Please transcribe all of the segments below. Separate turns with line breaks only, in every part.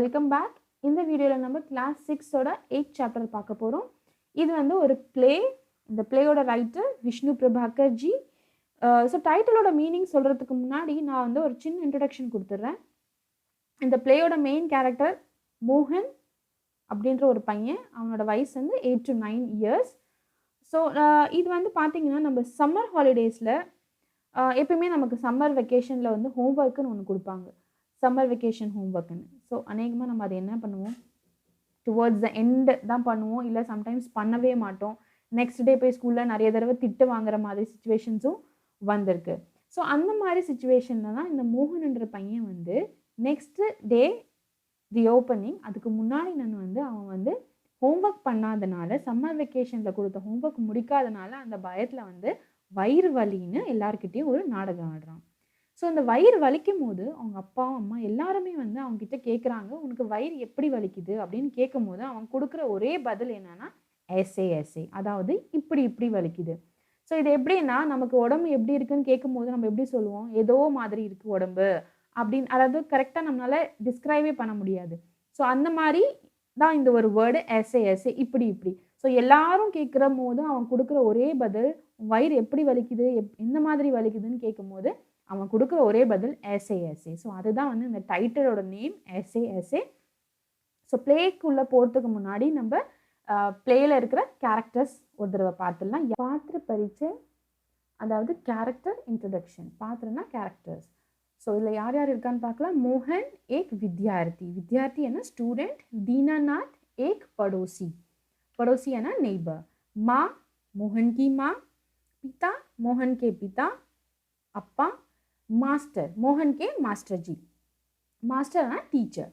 Welcome back. இந்த வீடியோவில் நம்ம கிளாஸ் 6ஓட 8th சாப்டர் பார்க்க போகிறோம். இது வந்து ஒரு பிளே. இந்த பிளேயோட ரைட்டர் விஷ்ணு பிரபாகர் ஜி. ஸோ டைட்டிலோட மீனிங் சொல்கிறதுக்கு முன்னாடி நான் வந்து ஒரு சின்ன இன்ட்ரடக்ஷன் கொடுத்துட்றேன். இந்த பிளேயோட மெயின் கேரக்டர் மோகன் அப்படின்ற ஒரு பையன். அவனோட வயசு வந்து 8 to 9 years. ஸோ இது வந்து பார்த்திங்கன்னா நம்ம சம்மர் ஹாலிடேஸில் எப்பயுமே நமக்கு சம்மர் வெக்கேஷனில் வந்து ஹோம்ஒர்க்குன்னு ஒன்று கொடுப்பாங்க. Summer vacation ஹோம்ஒர்க்குன்னு. ஸோ அநேகமாக நம்ம அதை என்ன பண்ணுவோம், டுவர்ட்ஸ் த எண்டு தான் பண்ணுவோம், இல்லை சம்டைம்ஸ் பண்ணவே மாட்டோம். நெக்ஸ்ட் டே போய் ஸ்கூலில் நிறைய தடவை திட்டு வாங்குற மாதிரி சுச்சுவேஷன்ஸும் வந்திருக்கு. ஸோ அந்த மாதிரி சுச்சுவேஷனில் தான் இந்த மோகன்ன்ற பையன் வந்து நெக்ஸ்ட் டே ரீஓப்பனிங் அதுக்கு முன்னாடி அவன் வந்து ஹோம்ஒர்க் பண்ணாதனால, சம்மர் வெக்கேஷனில் கொடுத்த ஹோம்ஒர்க் முடிக்காதனால அந்த பயத்தில் வந்து வயிறு வலின்னு எல்லாருக்கிட்டையும் ஒரு நாடகம் ஆடுறான். ஸோ அந்த வயிறு வலிக்கும் போது அவங்க அப்பா அம்மா எல்லாருமே வந்து அவங்ககிட்ட கேட்குறாங்க, உனக்கு வயிறு எப்படி வலிக்குது அப்படின்னு கேட்கும் போது அவன் கொடுக்குற ஒரே பதில் என்னன்னா எஸ்ஏ, அதாவது இப்படி இப்படி வலிக்குது. ஸோ இது எப்படின்னா, நமக்கு உடம்பு எப்படி இருக்குன்னு கேட்கும் போது நம்ம எப்படி சொல்லுவோம், ஏதோ மாதிரி இருக்குது உடம்பு அப்படின்னு, அதாவது கரெக்டாக நம்மளால டிஸ்கிரைபே பண்ண முடியாது. ஸோ அந்த மாதிரி தான் இந்த ஒரு வேர்டு எஸ்ஏ, இப்படி இப்படி. ஸோ எல்லாரும் கேட்குற போது அவன் கொடுக்குற ஒரே பதில், வயிறு எப்படி வலிக்குது, எந்த மாதிரி வலிக்குதுன்னு கேட்கும் போது அவன் கொடுக்குற ஒரே பதில் எஸ்ஏ. ஸோ அதுதான் வந்து இந்த டைட்டிலோட நேம் எஸ்ஏ. ஸோ பிளேக்குள்ளே போகிறதுக்கு முன்னாடி நம்ம பிளேயில் இருக்கிற கேரக்டர்ஸ் ஒரு தடவை பார்த்துடலாம். பாத்திர பரிச்சை, அதாவது கேரக்டர் இன்ட்ரடக்ஷன். பாத்திரனா கேரக்டர்ஸ். ஸோ இதில் யார் யார் இருக்கான்னு பார்க்கலாம். மோகன் ஏக் வித்யார்த்தி என்ன ஸ்டூடெண்ட். दीनानाथ एक पड़ोसी है ना नेबर. माँ मोहन की माँ, पिता मोहन के पिता, अप्पा मास्टर मोहन के मास्टर जी. मास्टर ना टीचर.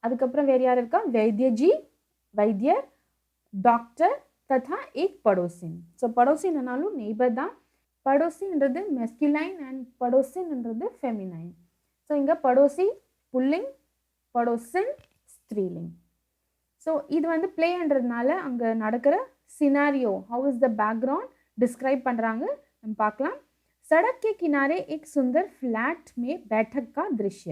அதுக்கப்புறம் வேறு யார் இருக்கா, வைத்தியர், டாக்டர் तथा एक पड़ोसिन. ஸோ படோசின்னாலும் நெய்பர் தான். படோசின்றது மெஸ்குலைன் அண்ட் படோசின்ன்றது ஃபெமினைன். ஸோ இங்கே படோசி புல்லிங், படோசின் ஸ்திரீலிங். ஸோ இது வந்து பிளேன்றதுனால அங்கே நடக்கிற scenario, how is the background describe பண்ணுறாங்க நம்ம பார்க்கலாம். सड़क के किनारे एक सुंदर फ्लैट में बैठक का दृश्य.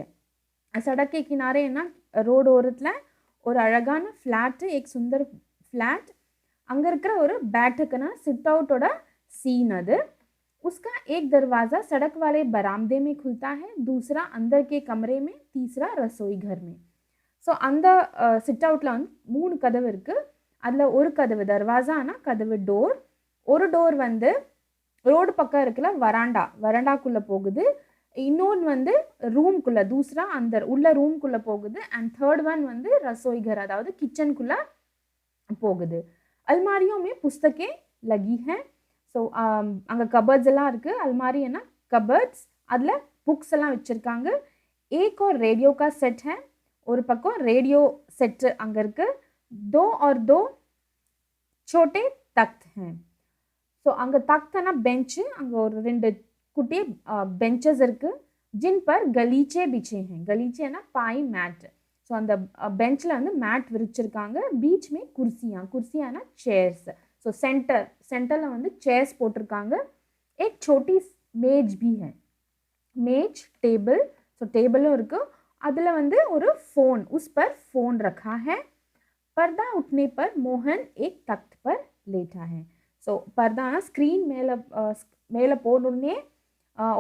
सड़क के किनारे ना ரோடு ஓரத்தில் ஒரு அழகான ஃப்ளாட்டு, एक सुंदर फ्लैट. அங்கே இருக்கிற ஒரு बैठकना सिट आउटோட सीन அது. उसका एक दरवाज़ा सड़क वाले बरामदे में खुलता है, दूसरा अंदर के कमरे में, तीसरा रसोई घर में. ஸோ அந்த சிட் அவுட்டில் வந்து 3 கதவு இருக்குது. அதில் ஒரு கதவு தர்வாசானா கதவு டோர், ஒரு டோர் வந்து ரோடு பக்கம் இருக்கிற வராண்டாக்குள்ளே போகுது. இன்னொன்று வந்து ரூம்குள்ளே, தூசரா அந்த உள்ள ரூம்குள்ளே போகுது. அண்ட் தேர்ட் ஒன் வந்து ரசோய்கர், அதாவது கிச்சனுக்குள்ளே போகுது. அல்மாரியோமே புஸ்தகே லகி ஹே. ஸோ அங்கே கபர்ட்ஸ் எல்லாம் இருக்குது. அல்மாரி என்ன கபர்ட்ஸ், அதில் புக்ஸ் எல்லாம் வச்சுருக்காங்க. ஏக் और रेडियो का सेट है. ஒரு பக்கம் ரேடியோ செட்டு அங்கே இருக்குது. दो छोटे तख्त हैं. ஸோ அங்கே தக்தனா பெஞ்சு, அங்கே ஒரு 2 குட்டி பெஞ்சஸ் இருக்குது. ஜின் பர் கலீச்சே பிச்சே हैं. கலீச்சேனா பாய், மேட். ஸோ அந்த பெஞ்சில் வந்து மேட் விரிச்சிருக்காங்க. பீச் மே குர்சியானா சேர்ஸ். ஸோ சென்டரில் வந்து சேர்ஸ் போட்டிருக்காங்க. एक छोटी मेज भी है. मेज टेबल. ஸோ டேபிளும் இருக்குது. அதில் வந்து ஒரு फ़ोन, उस पर फ़ोन रखा है. पर्दा उठने पर मोहन एक तख्त पर लेटा है. ஸோ பர்தானா ஸ்க்ரீன் மேலே போனோடனே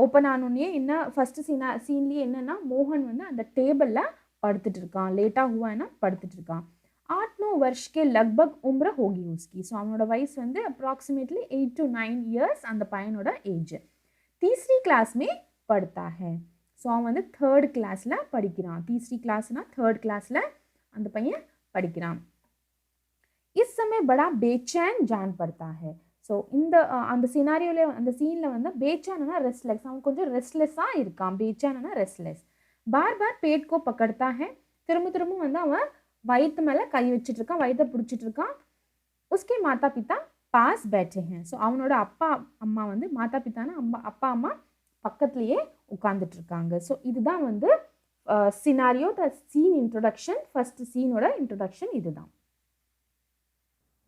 ஓப்பன் ஆனோடனே என்ன ஃபஸ்ட்டு சீன்லேயே என்னென்னா, மோகன் வந்து அந்த டேபிளில் படுத்துட்டு இருக்கான். லேட்டாக ஹுவானா படுத்துட்டு இருக்கான். 8-9 वर्ष के लगभग उम्र होगी उसकी. ஸோ அவனோட வயசு வந்து அப்ராக்சிமேட்லி 8 to 9 years அந்த பையனோட ஏஜ். तीसरी क्लास में पढ़ता है. ஸோ அவன் வந்து 3rd கிளாஸில் படிக்கிறான். तीसरी क्लासனா 3rd கிளாஸில் அந்த பையன் படிக்கிறான். इस समय बड़ा बेचैन जान पड़ता है. ஸோ இந்த அந்த சினாரியோவில், அந்த சீனில் வந்து बेचैनனா ரெஸ்ட்லெஸ், அவன் கொஞ்சம் ரெஸ்ட்லெஸ்ஸாக இருக்கான். बेचैनனா ரெஸ்ட்லெஸ். बार बार पेट को पकड़ता है. திரும்ப வந்து அவன் வயிற்று மேலே கை வச்சுட்டு இருக்கான், வயிற்றை பிடிச்சிட்டு இருக்கான். उसके माता पिता पास बैठे हैं. ஸோ அவனோட அப்பா அம்மா வந்து, மாதா பித்தானா அப்பா அம்மா பக்கத்துலேயே உட்காந்துட்டு இருக்காங்க. ஸோ இதுதான் வந்து scenario, the scene introduction. First சீனோட இன்ட்ரொடக்ஷன் இதுதான்.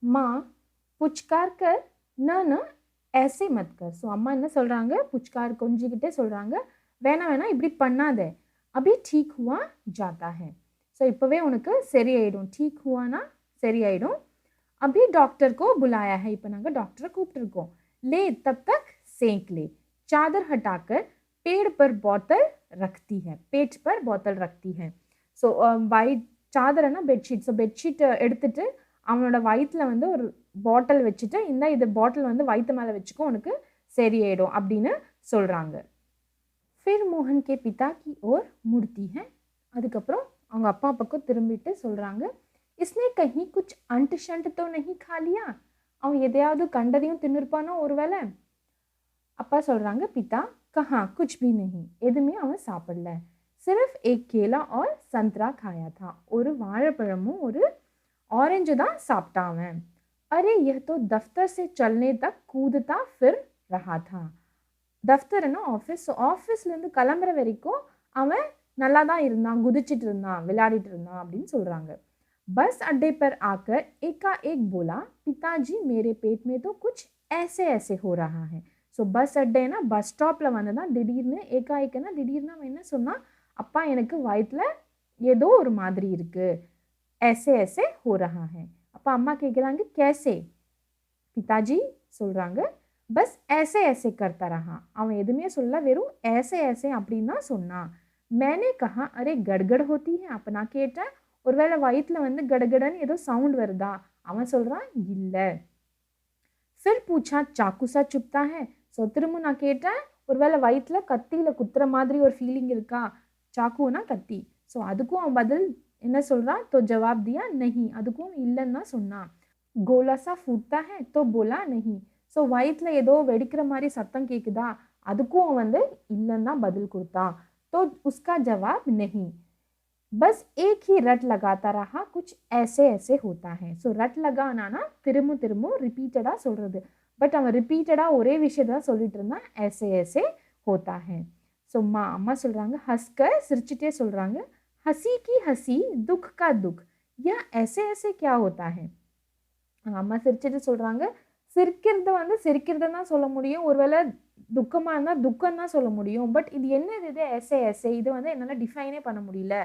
மா புச்கார் கர் ந ऐसे मत कर. ஸோ அம்மா என்ன சொல்கிறாங்க, புச்கார் கொஞ்சிக்கிட்டே சொல்கிறாங்க, வேணாம் இப்படி பண்ணாத. अभी ठीक हुआ जाता है. ஸோ இப்போவே உனக்கு சரியாயிடும், ठीक हुआ ना சரியாயிடும். अभी डॉक्टर को बुलाया है, இப்போ நாங்கள் டாக்டரை கூப்பிட்டுருக்கோம். ले तब तक सेंक ले, चादर हटाकर पेड़ पर बोतल रखती है, पेट पर बोतल रखती है. ஸோ वाइट சாதரைனா பெட்ஷீட். ஸோ பெட்ஷீட் எடுத்துட்டு அவனோட வயிற்றுல வந்து ஒரு பாட்டில் வச்சுட்டு, இந்த இது பாட்டில் வந்து வயிற்று மேலே வச்சுக்கோ, உனக்கு சரியாயிடும் அப்படின்னு சொல்கிறாங்க. फिर मोहन के पिता की ओर मुड़ती है, அதுக்கப்புறம் அவங்க அப்பா பக்கம் திரும்பிட்டு சொல்கிறாங்க, इसने कहीं कुछ अंट शंट तो नहीं खा लिया, அவன் எதையாவது கண்டதையும் தின்னுருப்பானோ ஒருவேளை. அப்பா சொல்கிறாங்க, पिता कहाँ कुछ भी नहीं, எதுவுமே அவன் சாப்பிடல, सिर्फ एक केला और संतरा खाया था, ஒரு வாழைப்பழமும் ஒரு ऑरेंज தான் சாப்பிட்டான் அவன். अरे यह तो दफ्तर से चलने तक कूदता फिर रहा था, दफ्तरना ऑफिस, ஆஃபீஸ்லேருந்து கிளம்புற வரைக்கும் அவன் நல்லா தான் இருந்தான், குதிச்சிட்டு இருந்தான், விளையாடிட்டு இருந்தான் அப்படின்னு சொல்கிறாங்க. बस अड्डे पर आकर एकाएक बोला, पिताजी मेरे पेट में तो कुछ ऐसे ऐसे हो रहा है. ஸோ பஸ் அட்டேனா பஸ் ஸ்டாப்பில் வந்து தான் திடீர்னு ஏகாஏக்கனா திடீர்னு அவன் என்ன சொன்னான், அப்பா எனக்கு வயிற்றில் ஏதோ ஒரு மாதிரி இருக்குது, ऐसे ऐसे हो रहा है. அப்பா அம்மா கேட்குறாங்க, कैसे, पिताजी சொல்கிறாங்க, பஸ் ऐसे ऐसे करता रहा, அவன் எதுவுமே சொல்ல, வெறும் ऐसे ऐसे அப்படின்னு தான் சொன்னான். मैंने कहा अरे गड़गड़ होती है, அப்போ நான் கேட்டேன், ஒருவேளை வயிற்றில் வந்து கடகடன்னு ஏதோ சவுண்ட் வருதா, அவன் சொல்கிறான் இல்லை. फिर पूछा चाकू सा चुभता है, ஸோ திரும்ப நான் கேட்டேன், ஒருவேளை வயிற்றில் கத்தியில் குத்துற மாதிரி ஒரு ஃபீலிங் இருக்கா, சாக்குனா கத்தி. ஸோ அதுக்கும் அவன் பதில் என்ன சொல்கிறான், तो जवाब दिया नहीं, அதுக்கும் இல்லைன்னு தான் சொன்னான். गोला सा फूटता है तो बोला नहीं, ஸோ வயிற்றில் ஏதோ வெடிக்கிற மாதிரி சத்தம் கேட்குதா, அதுக்கும் அவன் வந்து இல்லைன்னு தான் பதில் கொடுத்தான். तो उसका जवाब नहीं, बस एक ही रट लगाता रहा, कुछ ऐसे ऐसे होता है. ஸோ ரட் லகானா திரும்ப திரும்ப ரிப்பீட்டடாக சொல்கிறது, பட் அவன் ரிப்பீட்டடாக ஒரே விஷயத்தை தான் சொல்லிட்டு இருந்தான், ऐसे ऐसे होता है. ஸோ அம்மா சொல்கிறாங்க, ஹஸ்கர் சிரிச்சுட்டே சொல்கிறாங்க, हंसी की हंसी दुख का दुख, या ऐसे ऐसे क्या होता है. அம்மா சிரிச்சுட்டு சொல்கிறாங்க, சிரிக்கிறது வந்து சிரிக்கிறதுன்னு தான் சொல்ல முடியும், ஒருவேளை துக்கமாக இருந்தால் துக்கம் தான் சொல்ல முடியும், பட் இது என்னது, இது ऐसे ऐसे, இது வந்து என்னால் டிஃபைனே பண்ண முடியல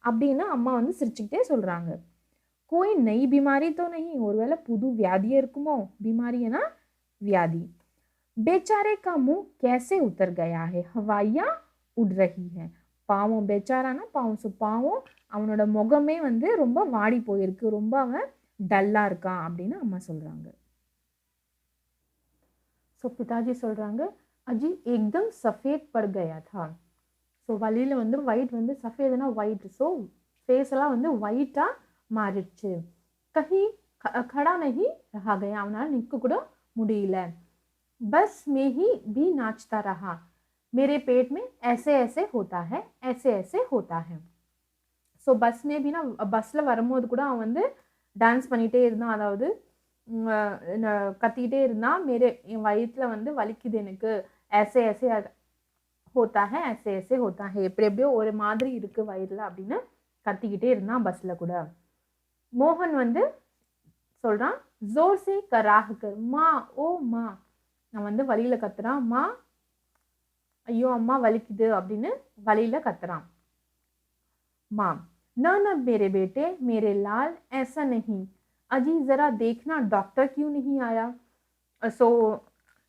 அப்படின்னு அம்மா வந்து சிரிச்சுக்கிட்டே சொல்கிறாங்க. कोई नई बीमारी तो नहीं, ஒருவேளை புது வியாதியே இருக்குமோ, बीमारीனா வியாதி. बेचारे का मुंह कैसे उतर गया है, हवाइयाँ उड़ रही है, பாவம் बेचाराனா பாவம், ஸோ பாவம் அவனோட முகமே வந்து ரொம்ப வாடி போயிருக்கு, ரொம்ப அவன் டல்லாக இருக்கான் அப்படின்னு அம்மா சொல்கிறாங்க. ஸோ பிதாஜி சொல்கிறாங்க, அஜி एकदम सफ़ेद पड़ गया था, ஸோ வழியில் வந்து ஒயிட் வந்து சஃபேதுனா ஒயிட், ஸோ ஃபேஸ் எல்லாம் வந்து ஒயிட்டாக மாறிடுச்சு. கஹி खड़ा नहीं रहा गया, அவனால் நிற்க கூட முடியல. बस में ही भी नाचता रहा, मेरे पेट में ऐसे ऐसे होता है, ऐसे ऐसे होता है. ஸோ பஸ் में भी பஸ்ஸில் வரும்போது கூட அவன் வந்து டான்ஸ் பண்ணிகிட்டே இருந்தான், அதாவது கத்திக்கிட்டே இருந்தான், என் வயிற்றில் வந்து வலிக்குது எனக்கு, ऐसे ऐसे होता है, ऐसे ऐसे होता है, எப்படி எப்படியோ ஒரு மாதிரி இருக்குது வயிறில் அப்படின்னு கத்திக்கிட்டே இருந்தான் பஸ்ஸில் கூட. மோகன் வந்து சொல்கிறான், ஜோர் சே கராஹ்கர் மா ஓ மா, நான் வந்து வலியில் கத்துறான், மா ஐயோ அம்மா வலிக்குது அப்படின்னு வலியில் கத்துறான். மா ना ना मेरे बेटे मेरे लाल ऐसा नहीं, अजी ज़रा देखना डॉक्टर क्यों नहीं आया.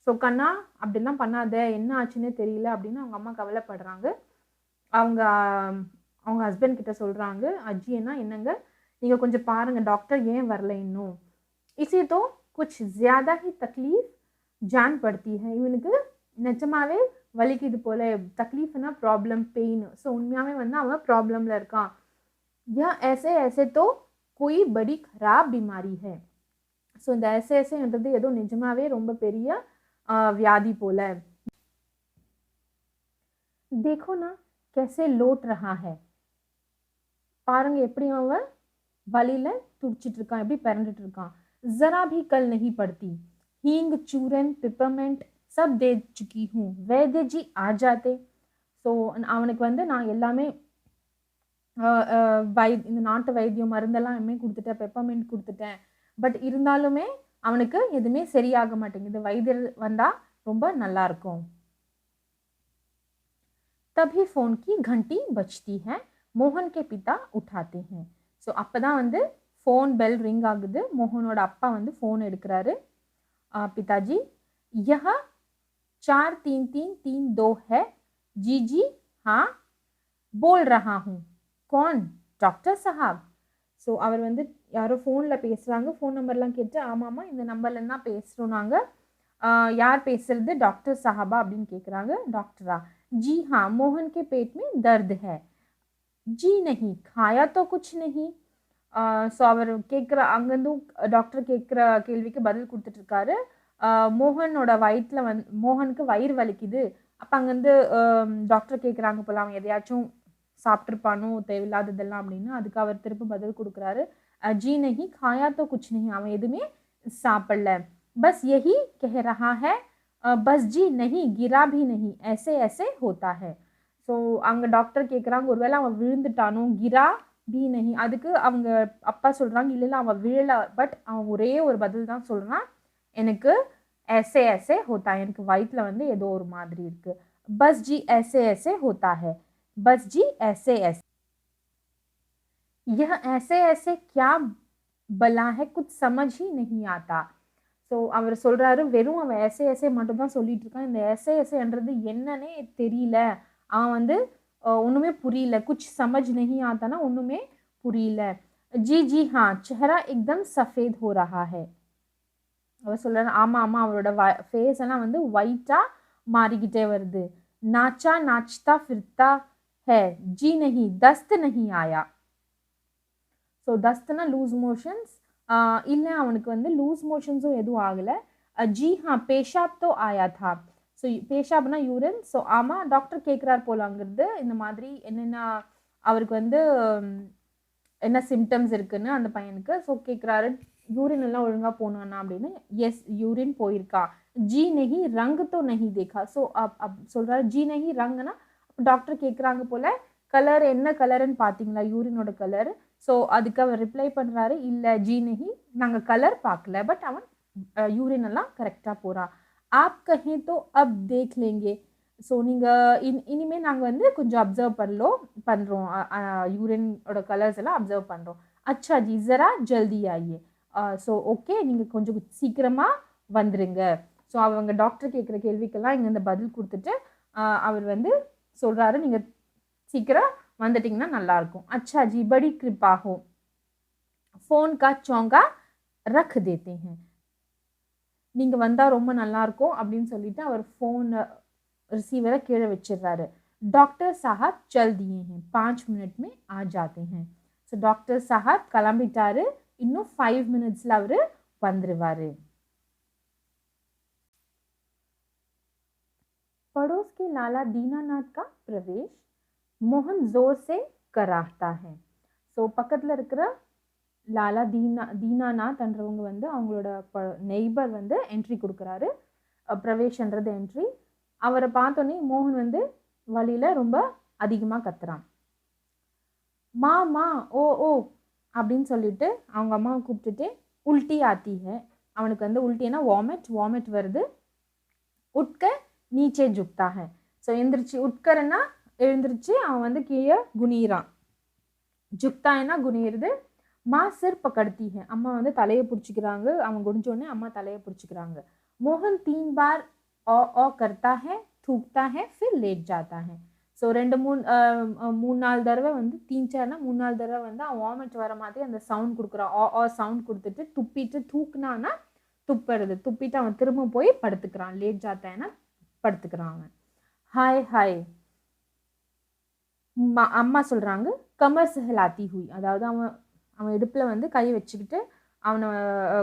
ஸோ கண்ணா அப்படிலாம் பண்ணாத, என்ன ஆச்சுன்னே தெரியல அப்படின்னு அவங்க அம்மா கவலைப்படுறாங்க. அவங்க ஹஸ்பண்ட் கிட்ட சொல்கிறாங்க, அஜி என்னங்க நீங்கள் கொஞ்சம் பாருங்கள், டாக்டர் ஏன் வரல இன்னும். इसी तो कुछ ज़्यादा ही तकलीफ जान पड़ती है, இவனுக்கு நிஜமாவே வலிக்குது போல, தக்லீஃப்னா ப்ராப்ளம், பெயின், ஸோ உண்மையாகவே வந்து அவன் ப்ராப்ளமில் இருக்கான். या ऐसे ऐसे तो कोई बड़ी खराब बीमारी है, ஸோ இந்த ऐसे ऐसेன்றது ஏதோ நிஜமாவே ரொம்ப பெரிய வியாதி போல. देखो ना कैसे लौट रहा है, பாருங்க எப்படி அவன் வலியில துடிச்சிட்டு இருக்கான், எப்படி பிறந்துட்டு இருக்கான். जरा भी कल नहीं पड़ती, हींग चूरन पिपरमेंट सब दे चुकी हूँ, वैद्य जी आ जाते. ஸோ அவனுக்கு வந்து நான் எல்லாமே இந்த நாட்டு வைத்தியம் மருந்தெல்லாம் எல்லாமே கொடுத்துட்டேன், பெப்பர்மெண்ட் கொடுத்துட்டேன், பட் இருந்தாலுமே அவனுக்கு எதுவுமே சரியாக மாட்டேங்குது, வைத்தியர் வந்தால் ரொம்ப நல்லாயிருக்கும். तभी फ़ोन की घंटी बजती है, मोहन के पिता उठाते हैं. ஸோ அப்போ தான் வந்து ஃபோன் பெல் ரிங் ஆகுது. மோகனோட அப்பா வந்து ஃபோன் எடுக்கிறாரு. पिताजी यह 433332 है. जी जी हाँ बोल रहा हूँ. कौन? डॉक्टर साहब. ஸோ அவர் வந்து யாரோ ஃபோனில் பேசுகிறாங்க. ஃபோன் நம்பர்லாம் கேட்டு ஆமாம்மா இந்த நம்பர்லேருந்து தான் பேசுகிறோம் நாங்கள். யார் பேசுறது? டாக்டர் साहबा அப்படின்னு கேட்குறாங்க. டாக்டரா? जी हाँ मोहन के पेट में दर्द है. जी नहीं खाया तो कुछ नहीं. ஸோ அவர் கேட்குற அங்கேருந்தும் டாக்டர் கேட்குற கேள்விக்கு பதில் கொடுத்துட்ருக்காரு. மோகனோட வயிற்றில் மோகனுக்கு வயிறு வலிக்குது. அப்போ அங்கேருந்து டாக்டர் கேட்குறாங்க போல அவன் எதையாச்சும் சாப்பிட்ருப்பானோ தேவையில்லாததெல்லாம் அப்படின்னு. அதுக்கு அவர் திரும்ப பதில் கொடுக்குறாரு. जी नहीं खाया तो कुछ नहीं. அவன் எதுவுமே சாப்பிடல. बस यही कह रहा है. बस जी नहीं गिरा भी नहीं ऐसे ऐसे होता है. ஸோ அங்கே டாக்டர் கேட்குறாங்க ஒருவேளை அவன் விழுந்துட்டானோ. கிரா பி நஹி. அதுக்கு அவங்க அப்பா சொல்கிறாங்க இல்லை இல்லை அவன் விழலை. பட் அவன் ஒரே ஒரு பதில் தான் சொல்கிறான். எனக்கு ऐसे ऐसे होता है. எனக்கு வயிற்றில் வந்து ஏதோ ஒரு மாதிரி இருக்குது. बस जी ऐसे ऐसे होता है. बस जी ऐसे ऐसे. यह ऐसे ऐसे क्या बला है कुछ समझ ही नहीं आता. ஸோ அவர் சொல்கிறாரு வெறும் அவன் ऐसे ऐसे மட்டும் தான் சொல்லிட்டு இருக்கான். இந்த ऐसे ऐसेன்றது என்னன்னே தெரியல. அவன் வந்து ஒன்றுமே புரியல. குச் சமஜ் நஹி ஆத்தானா ஒன்றுமே புரியல. जी जी हाँ चेहरा एकदम सफ़ेद हो रहा है. அவர் சொல்கிறாரு ஆமாம் ஆமாம் அவரோட ஃபேஸ் எல்லாம் வந்து ஒயிட்டாக மாறிக்கிட்டே வருது. नाचा नाचता फिरता है. जी नहीं दस्त नहीं आया. ஸோ தஸ்த்னா லூஸ் மோஷன்ஸ். இல்லை அவனுக்கு வந்து லூஸ் மோஷன்ஸும் எதுவும் ஆகலை. जी हाँ पेशाब तो आया था. ஸோ பேஷாப்னா யூரின். ஸோ ஆமாம் டாக்டர் கேட்குறாரு போலாங்கிறது இந்த மாதிரி என்னென்ன அவருக்கு வந்து என்ன சிம்டம்ஸ் இருக்குன்னு அந்த பையனுக்கு. ஸோ கேட்குறாரு யூரின் எல்லாம் ஒழுங்காக போனானா அப்படின்னு. எஸ் யூரின் போயிருக்கா. ஜி நஹி ரங் தோ நஹி தேக்கா. ஸோ சொல்கிறாரு ஜி நஹி ரங்னா டாக்டர் கேட்குறாங்க போல் கலர் என்ன கலருன்னு பார்த்தீங்களா யூரினோட கலர். ஸோ அதுக்கு அவர் ரிப்ளை பண்ணுறாரு இல்லை ஜி நஹி நாங்கள் கலர் பார்க்கல. பட் அவன் யூரின் எல்லாம் கரெக்டாக போகிறான். आप कहें तो अब देख लेंगे. ஸோ நீங்கள் இனிமேல் நாங்கள் வந்து கொஞ்சம் அப்சர்வ் பண்ணுறோம் யூரினோட கலர்ஸ் எல்லாம் அப்சர்வ் பண்ணுறோம். அச்சா ஜி ஜரா ஜல்தி ஆயியே. ஸோ ஓகே நீங்கள் கொஞ்சம் சீக்கிரமாக வந்துடுங்க. ஸோ அவங்க டாக்டர் கேட்குற கேள்விக்கெல்லாம் இங்கே இந்த பதில் கொடுத்துட்டு அவர் வந்து சொல்கிறாரு நீங்கள் சீக்கிரம் வந்துட்டிங்கன்னா நல்லாயிருக்கும். அச்சா ஜி படி கிருப்பா ஹோ. ஃபோன் கா சோங்கா ரக் தேத்தே ஹேன். நீங்கள் வந்தால் ரொம்ப நல்லாயிருக்கும் அப்படின்னு சொல்லிட்டு அவர் ஃபோன் रिसीवரை கீழே வச்சிடுறாரு. டாக்டர் சாஹப் चल दिए हैं 5 मिनट में आ जाते हैं. ஸோ டாக்டர் சாஹப் கிளம்பிட்டாரு. இன்னும் 5 மினிட்ஸில் அவர் வந்துடுவார். पड़ोस के लाला दीनानाथ का प्रवेश मोहन जोर से कराहता है. ஸோ பக்கத்தில் இருக்கிற லாலா தீனாநாத்ன்றவங்க வந்து அவங்களோட நெய்பர் வந்து என்ட்ரி கொடுக்குறாரு. பிரவேஷ்ன்றது என்ட்ரி. அவரை பார்த்தோன்னே மோகன் வந்து வழியில் ரொம்ப அதிகமாக கத்துறான். மா மா ஓ ஓ அப்படின்னு சொல்லிட்டு அவங்க அம்மாவை கூப்பிட்டுட்டு உல்ட்டி ஆத்தி ஹே. அவனுக்கு வந்து உல்ட்டினா வாமிட் வருது. உட்க நீச்சே ஜுக்தா ஹே. ஸோ எந்திரிச்சு உட்கரன்னா எழுந்திரிச்சு அவன் வந்து கீழே குனிறான். ஜுக்தான்னா குனியிறது. மா சிர் பக்கடுத்தி ஹே. அம்மா வந்து தலையை பிடிச்சிக்கிறாங்க. அவன் குடிஞ்சோடனே அம்மா தலையை பிடிச்சிக்கிறாங்க. மோகன் 3 बार ओ करता है थूकता है फिर लेट जाता है. ஸோ 3-4 தடவை வந்து 3-4 தடவை வந்து அவன் வாமிட் வர மாதிரி அந்த சவுண்ட் கொடுக்குறான். ஓ சவுண்ட் கொடுத்துட்டு துப்பிட்டு தூக்குனான்னா துப்புறது. துப்பிட்டு அவன் திரும்ப போய் படுத்துக்கிறான். லேட் ஜாத்தான்னா படுத்துக்கிறான் அவன். ஹாய் ஹாய் அம்மா சொல்கிறாங்க. கமர் சஹலாத்தி ஹுய். அதாவது அவன் இடுப்பில் வந்து கை வச்சுக்கிட்டு அவனை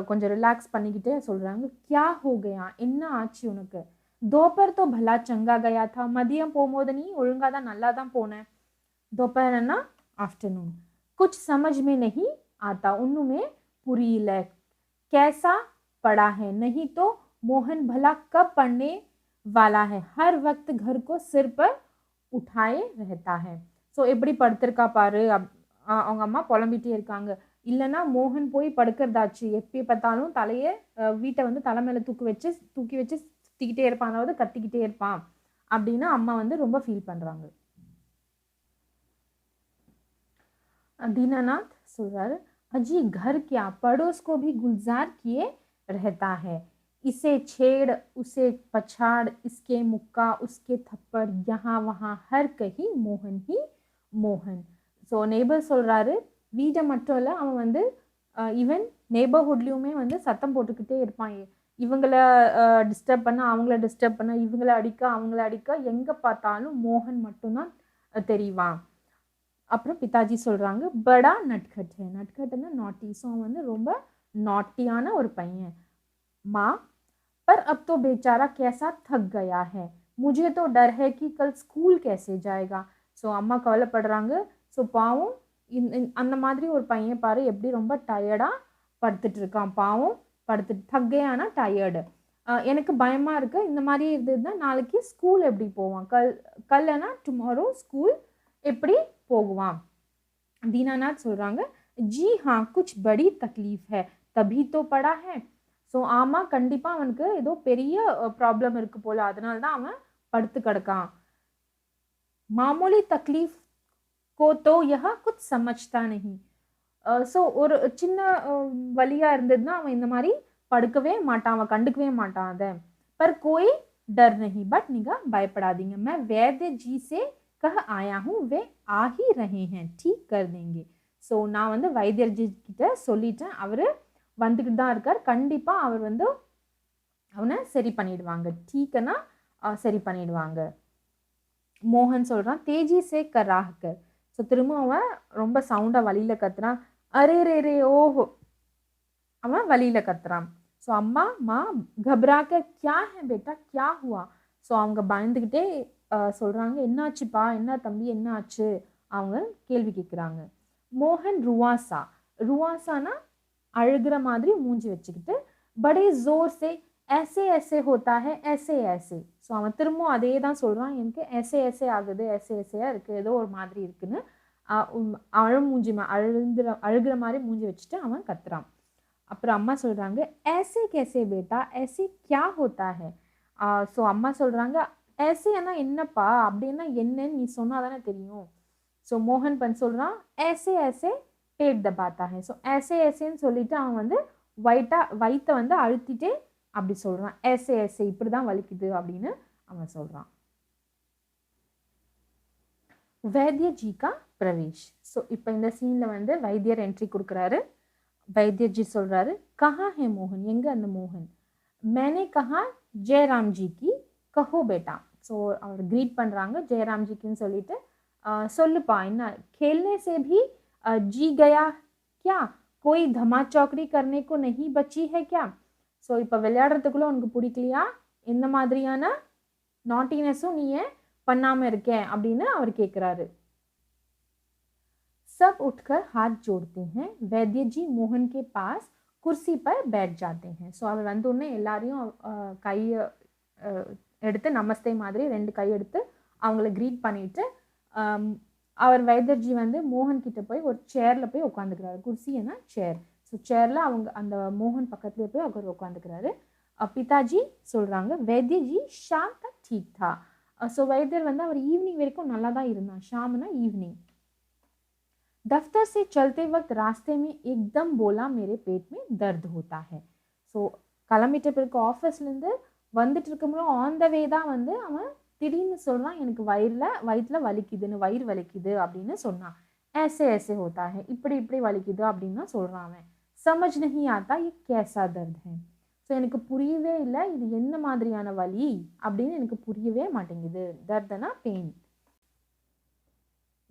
கொஞ்சம் ரிலாக்ஸ் பண்ணிக்கிட்டே சொல்கிறாங்க. கியா ஹோ கயா என்ன ஆச்சு உனக்கு? தோப்பர் தோ பலா சங்கா கயா தா. மதியம் போகும்போது நீ ஒழுங்காக தான் நல்லா தான் போனேன். दोपहरना आफ्टरनून. कुछ समझ में नहीं आता. उन्होंने पुरील कैसा पढ़ा है नहीं तो मोहन भला कब पढ़ने वाला है. हर वक्त घर को सिर पर उठाए रहता है. ஸோ எப்படி படுத்திருக்கா பாரு. அவங்க அம்மா புலம்பிகிட்டே இருக்காங்க. இல்லைன்னா மோகன் போய் படுக்கிறதாச்சு. எப்படி பார்த்தாலும் தலையை வீட்டை வந்து தலை மேலே தூக்கி வச்சு சுற்றிக்கிட்டே இருப்பான். அதாவது கத்திக்கிட்டே இருப்பான் அப்படின்னு அம்மா வந்து ரொம்ப ஃபீல் பண்ணுறாங்க. दीनानाथ சொல்றாரு अजी घर क्या पड़ोस को भी गुलजार किए रहता है इसे छेड़ उसे पछाड़ इसके मुक्का उसके थप्पड़ यहाँ वहाँ हर कहीं மோகன் ही மோகன் ஸோ நெய்பர் சொல்கிறாரு வீட்டை மட்டும் இல்லை அவன் வந்து ஈவன் நெய்பர்ஹுட்லேயுமே வந்து சத்தம் போட்டுக்கிட்டே இருப்பான் இவங்கள டிஸ்டர்ப் பண்ண அவங்கள டிஸ்டர்ப் பண்ண இவங்கள அடிக்க அவங்கள அடிக்க எங்கே பார்த்தாலும் மோகன் மட்டும்தான் தெரியவான் அப்புறம் பிதாஜி சொல்கிறாங்க படா நட்கட் है நட்கட்னா நாட்டி ஸோ அவன் வந்து ரொம்ப நாட்டியான ஒரு பையன் माँ पर अब तो बेचारा कैसा थक गया है मुझे तो डर है कि कल स्कूल कैसे जाएगा ஸோ அம்மா கவலைப்படுறாங்க ஸோ பாவம் அந்த மாதிரி ஒரு பையன் பாரு எப்படி ரொம்ப டயர்டாக படுத்துட்டு இருக்கான் பாவம் படுத்துட்டு தக்கையானா டயர்டு எனக்கு பயமாக இருக்குது இந்த மாதிரி இருந்ததுன்னா நாளைக்கு ஸ்கூல் எப்படி போவான் கல்னா டுமாரோ ஸ்கூல் எப்படி போகுவான் दीनानाथ சொல்கிறாங்க जी हाँ कुछ बड़ी तकलीफ है तभी तो पड़ा है ஸோ ஆமாம் கண்டிப்பாக அவனுக்கு ஏதோ பெரிய ப்ராப்ளம் இருக்குது போல் அதனால தான் அவன் படுத்து கிடக்கான் मामूली तकलीफ को तो यह कुछ समझता नहीं ஸோ ஒரு சின்ன வலியாக இருந்ததுன்னா அவன் இந்த மாதிரி படுக்கவே மாட்டான் அவன் கண்டுக்கவே மாட்டான் அதை पर कोई डर नहीं बट நீங்கள் பயப்படாதீங்க मैं वैद्य जी से कह आया हूँ वे आ ही रहे हैं ठीक कर देंगे ஸோ நான் வந்து வைத்தியர் ஜி கிட்ட சொல்லிட்டேன் அவர் வந்துக்கிட்டு தான் இருக்கார் கண்டிப்பாக அவர் வந்து அவனை சரி பண்ணிடுவாங்க டீக்கனா சரி பண்ணிடுவாங்க மோகன் சொல்கிறான் தேஜி சே கராஹ்கர் ஸோ திரும்ப அவன் ரொம்ப சவுண்டாக வழியில் கத்துறான் அரே ரே ரே ஓஹோ அவன் வழியில் கத்துறான் ஸோ அம்மா மா கப்ராக்கர் கியா ஹே பேட்டா கியா ஹுவா ஸோ அவங்க பயந்துக்கிட்டே சொல்கிறாங்க என்னாச்சுப்பா என்ன தம்பி என்ன ஆச்சு அவங்க கேள்வி கேட்குறாங்க மோகன் ருவாசானா அழுகிற மாதிரி மூஞ்சி வச்சுக்கிட்டு படே ஜோர் சே ऐसे ऐसे होता है ऐसे ऐसे ஸோ அவன் திரும்பவும் அதே தான் சொல்கிறான் எனக்கு ऐसे ऐसे ஆகுது ऐसे ऐसेயாக இருக்குது ஏதோ ஒரு மாதிரி இருக்குன்னு அழுகிற மாதிரி மூஞ்சி வச்சுட்டு அவன் கத்துறான் அப்புறம் அம்மா சொல்கிறாங்க ऐसे कैसे बेटा ऐसे क्या होता है ஸோ அம்மா சொல்கிறாங்க ऐसेனா என்னப்பா அப்படின்னா என்னன்னு நீ சொன்னால் தானே தெரியும் ஸோ மோகன் பன் சொல்கிறான் ऐसे ऐसे पेट दबाता है ஸோ ऐसे ऐसेன்னு சொல்லிட்டு அவன் வந்து வயிற்றை வந்து அழுத்திட்டே அப்படி சொல்கிறான் ऐसे ऐसे இப்படி தான் வலிக்குது அப்படின்னு அவன் சொல்கிறான் वैद्य जी का प्रवेश ஸோ இப்போ இந்த சீனில் வந்து வைத்தியர் என்ட்ரி கொடுக்குறாரு வைத்தியர் ஜி சொல்கிறாரு कहाँ है मोहन எங்கே அந்த மோகன் मैंने कहा जयराम जी की कहो बेटा ஸோ அவர் க்ரீட் பண்ணுறாங்க ஜெயராம் ஜிக்குன்னு சொல்லிட்டு சொல்லுப்பா என்ன खेलने से भी जी गया क्या कोई धमा चौकड़ी करने को नहीं बची है क्या ஸோ இப்போ விளையாடுறதுக்குள்ளே உனக்கு பிடிக்கலையா எந்த மாதிரியான நாட்டினஸும் நீ ஏன் பண்ணாமல் இருக்கேன் அப்படின்னு அவர் கேட்குறாரு सब उठकर हाथ जोड़ते हैं वैद्य जी मोहन के पास कुर्सी पर बैठ जाते हैं ஸோ அவர் வந்த உடனே எல்லாரையும் கையை எடுத்து நமஸ்தே மாதிரி 2 கை எடுத்து அவங்கள க்ரீட் பண்ணிட்டு அவர் வைத்தியர்ஜி வந்து மோகன் கிட்ட போய் ஒரு சேரில் போய் உட்காந்துக்கிறாரு குர்சின்னா சேர் ஸோ சேரில் அவங்க அந்த மோகன் பக்கத்துலேயே போய் அவர் உட்காந்துக்கிறாரு பிதாஜி சொல்கிறாங்க வைத்தியஜி ஷாம் தக் ठीक था ஸோ வைத்தியர் வந்து அவர் ஈவினிங் வரைக்கும் நல்லா தான் இருந்தான் ஷாம்னா ஈவினிங் दफ्तर से चलते वक्त रास्ते में एकदम बोला मेरे पेट में दर्द होता है ஸோ கிளம்பிட்ட பிறகு ஆஃபீஸ்லேருந்து வந்துட்டு இருக்கும்போது ஆன் த வே தான் வந்து அவன் திடீர்னு சொல்கிறான் எனக்கு வயிற்றில் வலிக்குதுன்னு வயிறு வலிக்குது அப்படின்னு சொன்னான் ऐसे ऐसे होता है இப்படி வலிக்குது அப்படின்னு சொல்கிறான் அவன் समझ नहीं आता ये कैसा दर्द है ஸோ எனக்கு புரியவே இல்லை இது என்ன மாதிரியான வலி அப்படின்னு எனக்கு புரியவே மாட்டேங்குது दर्दனா पेन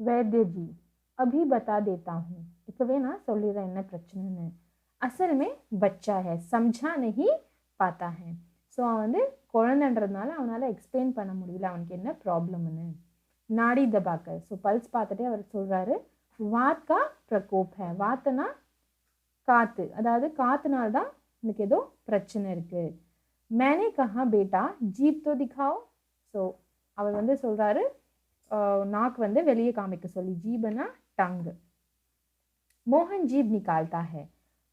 वैद्य जी अभी बता देता हूँ இப்போவே நான் சொல்லிடுறேன் என்ன பிரச்சனைன்னு असल में बच्चा है समझा नहीं पाता है ஸோ அவன் வந்து குழந்தைன்றதுனால அவனால் எக்ஸ்பிளைன் பண்ண முடியல அவனுக்கு என்ன ப்ராப்ளம்னு நாடி தபாக்கர் ஸோ பல்ஸ் பார்த்துட்டே அவர் சொல்கிறாரு வாத் கா பிரகோப் है வாத்துனா காற்று அதாவது காற்றுனால தான் எனக்கு ஏதோ பிரச்சனை இருக்குது मैंने कहा बेटा जीप तो दिखाओ ஸோ அவர் வந்து சொல்கிறாரு நாக்கு வந்து வெளியே காமிக்க சொல்லி ஜீபனா டங்கு மோகன் ஜீப் நிக்கால்தா है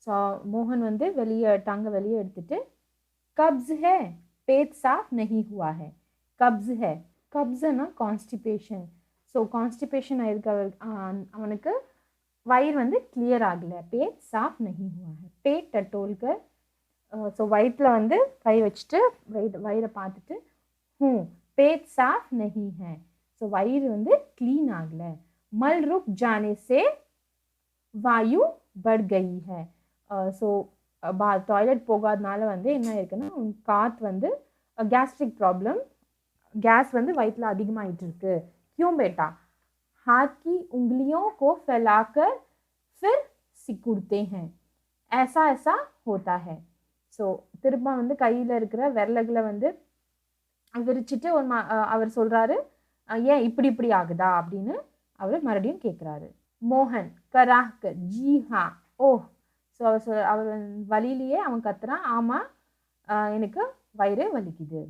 ஸோ மோகன் வந்து டங்கை வெளியே எடுத்துட்டு कब्ज है पेट साफ नहीं हुआ है कब्ज है कब्जना கான்ஸ்டிபேஷன் ஸோ கான்ஸ்டிபேஷன் ஆயிருக்கு அவனுக்கு வயிறு வந்து கிளியர் ஆகலை. பேட் சாஃப் நஹி ஹுவா ஹை. பேட் टटोल कर ஸோ வயிற்றில் வந்து கை வச்சுட்டு வயிறை பார்த்துட்டு पेट साफ नहीं है. ஸோ வயிறு வந்து க்ளீன் ஆகலை. மல் रुक जाने से वायु बढ़ गई है. ஸோ டாய்லெட் போகாதனால வந்து என்ன இருக்குன்னா காற்று வந்து கேஸ்ட்ரிக் ப்ராப்ளம், गैस வந்து வயிற்றில் அதிகமாகிட்டு இருக்கு. क्यों बेटा? हाथ की उंगलियों को फैलाकर फिर सिकुड़ते हैं. ऐसा ऐसा होता है. ஸோ திரும்ப வந்து கையில் இருக்கிற விரல்களை வந்து விரிச்சிட்டு அவர் சொல்கிறாரு, ஏன் இப்படி இப்படி ஆகுதா அப்படின்னு அவர் மறுபடியும் கேட்குறாரு. மோகன் கராஹ்கர் ஜி ஹா ஓஹ். ஸோ அவர் வலியிலேயே அவன் கத்துறான், ஆமாம் எனக்கு வயிறு வலிக்குது.